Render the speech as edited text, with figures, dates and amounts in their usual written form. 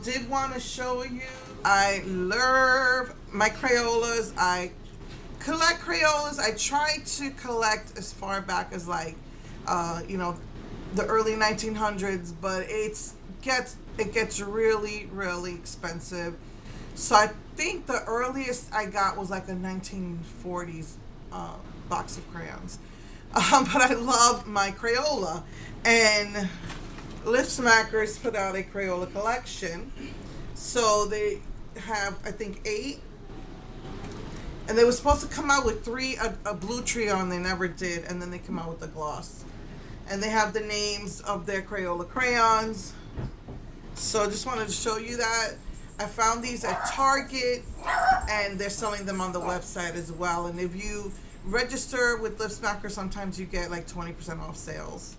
Did want to show you, I love my Crayolas. I collect Crayolas. I try to collect as far back as like you know, the early 1900s, but it gets really expensive. So I think the earliest I got was like a 1940s box of crayons. But I love my Crayola, and Lipsmackers put out a Crayola collection. So they have, I think, 8. And they were supposed to come out with 3, a blue trio, and they never did. And then they come out with the gloss. And they have the names of their Crayola crayons. So I just wanted to show you that. I found these at Target, and they're selling them on the website as well. And if you register with Lipsmacker, sometimes you get like 20% off sales.